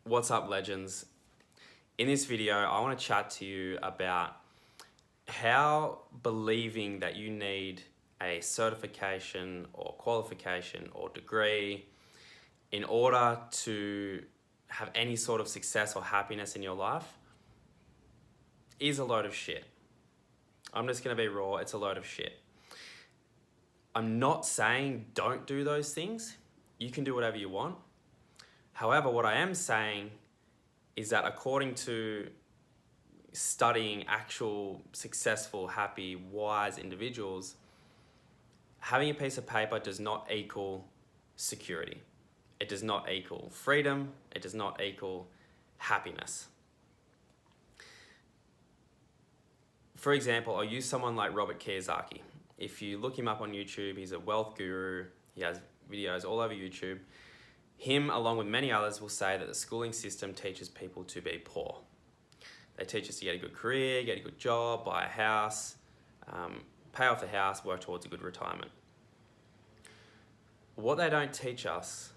What's up, legends? In this video, I want to chat to you about how believing that you need a certification or qualification or degree in order to have any sort of success or happiness in your life is a load of shit. I'm just going to be raw, it's a load of shit. I'm not saying don't do those things. You can do whatever you want. However, what I am saying is that according to studying actual successful, happy, wise individuals, having a piece of paper does not equal security. It does not equal freedom. It does not equal happiness. For example, I'll use someone like Robert Kiyosaki. If you look him up on YouTube, he's a wealth guru. He has videos all over YouTube. Him, along with many others, will say that the schooling system teaches people to be poor. They teach us to get a good career, get a good job, buy a house, pay off the house, work towards a good retirement. What they don't teach us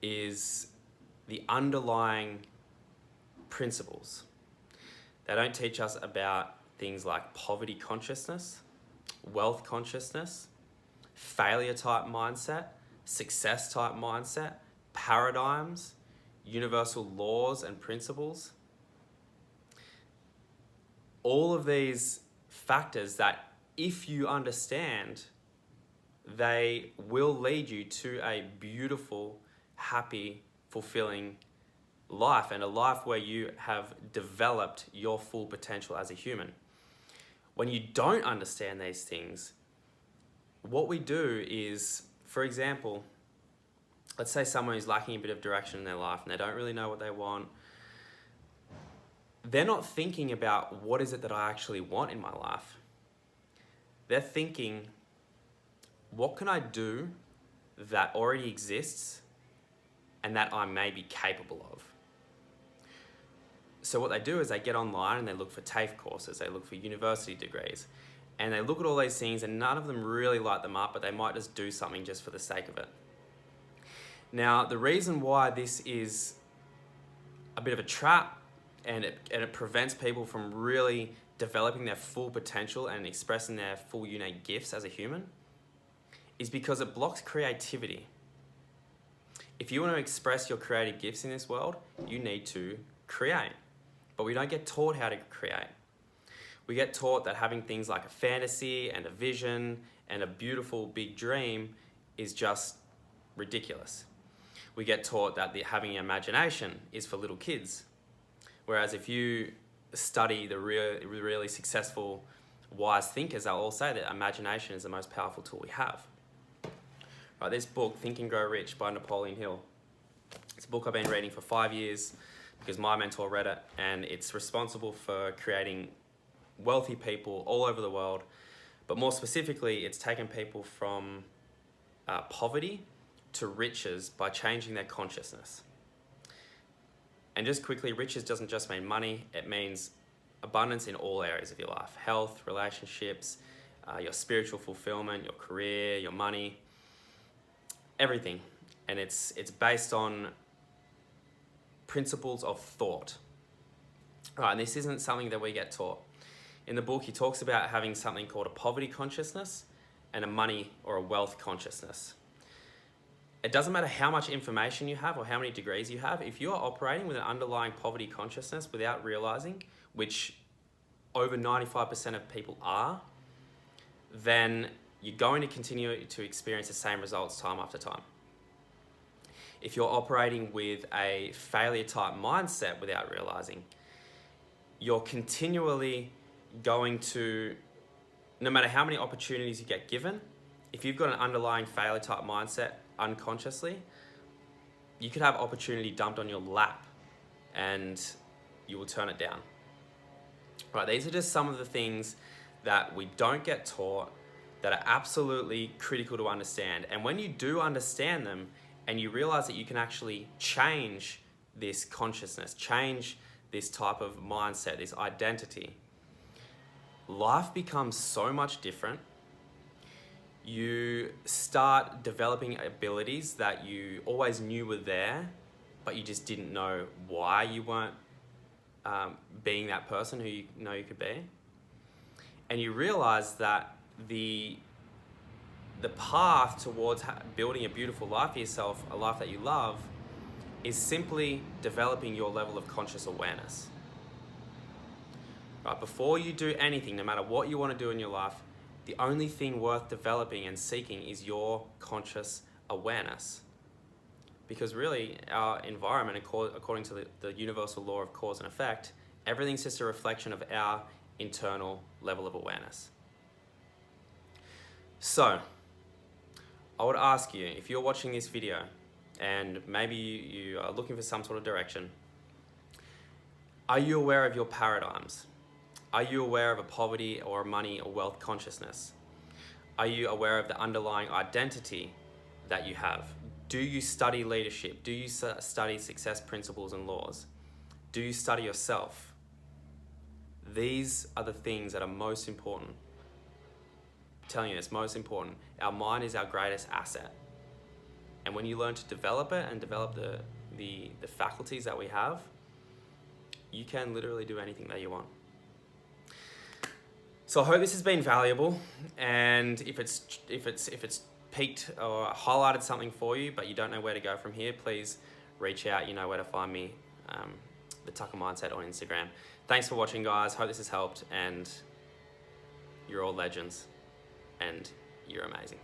is the underlying principles. They don't teach us about things like poverty consciousness, wealth consciousness, failure type mindset, success type mindset, paradigms, universal laws and principles. All of these factors that, if you understand, they will lead you to a beautiful, happy, fulfilling life, and a life where you have developed your full potential as a human. When you don't understand these things, what we do is, for example, let's say someone is lacking a bit of direction in their life and they don't really know what they want. They're not thinking about what is it that I actually want in my life. They're thinking, what can I do that already exists and that I may be capable of? So what they do is they get online and they look for TAFE courses, they look for university degrees, and they look at all these things and none of them really light them up, but they might just do something just for the sake of it. Now, the reason why this is a bit of a trap and it prevents people from really developing their full potential and expressing their full unique gifts as a human is because it blocks creativity. If you want to express your creative gifts in this world, you need to create. But we don't get taught how to create. We get taught that having things like a fantasy and a vision and a beautiful big dream is just ridiculous. We get taught that having an imagination is for little kids. Whereas if you study the really successful, wise thinkers, they'll all say that imagination is the most powerful tool we have. Right, this book, Think and Grow Rich by Napoleon Hill, it's a book I've been reading for 5 years because my mentor read it, and it's responsible for creating wealthy people all over the world. But more specifically, it's taken people from poverty to riches by changing their consciousness. And just quickly, riches doesn't just mean money, it means abundance in all areas of your life: health, relationships, your spiritual fulfillment, your career, your money, everything. And it's based on principles of thought. Right, and this isn't something that we get taught. In the book, he talks about having something called a poverty consciousness and a money or a wealth consciousness. It doesn't matter how much information you have or how many degrees you have. If you are operating with an underlying poverty consciousness without realizing, which over 95% of people are, then you're going to continue to experience the same results time after time. If you're operating with a failure type mindset without realizing, you're continually going to, no matter how many opportunities you get given, if you've got an underlying failure type mindset unconsciously, you could have opportunity dumped on your lap and you will turn it down. Right, these are just some of the things that we don't get taught that are absolutely critical to understand. And when you do understand them and you realize that you can actually change this consciousness, change this type of mindset, this identity, life becomes so much different. You start developing abilities that you always knew were there, but you just didn't know why you weren't being that person who you know you could be. And you realize that the path towards building a beautiful life for yourself, a life that you love, is simply developing your level of conscious awareness. Right? Before you do anything, no matter what you want to do in your life, the only thing worth developing and seeking is your conscious awareness. Because really, our environment, according to the universal law of cause and effect, everything's just a reflection of our internal level of awareness. So, I would ask you, if you're watching this video and maybe you are looking for some sort of direction, are you aware of your paradigms? Are you aware of a poverty or a money or wealth consciousness? Are you aware of the underlying identity that you have? Do you study leadership? Do you study success principles and laws? Do you study yourself? These are the things that are most important. I'm telling you, it's most important. Our mind is our greatest asset. And when you learn to develop it and develop the faculties that we have, you can literally do anything that you want. So I hope this has been valuable, and if it's piqued or highlighted something for you, but you don't know where to go from here, please reach out. You know where to find me, the Tucker Mindset on Instagram. Thanks for watching, guys. Hope this has helped, and you're all legends, and you're amazing.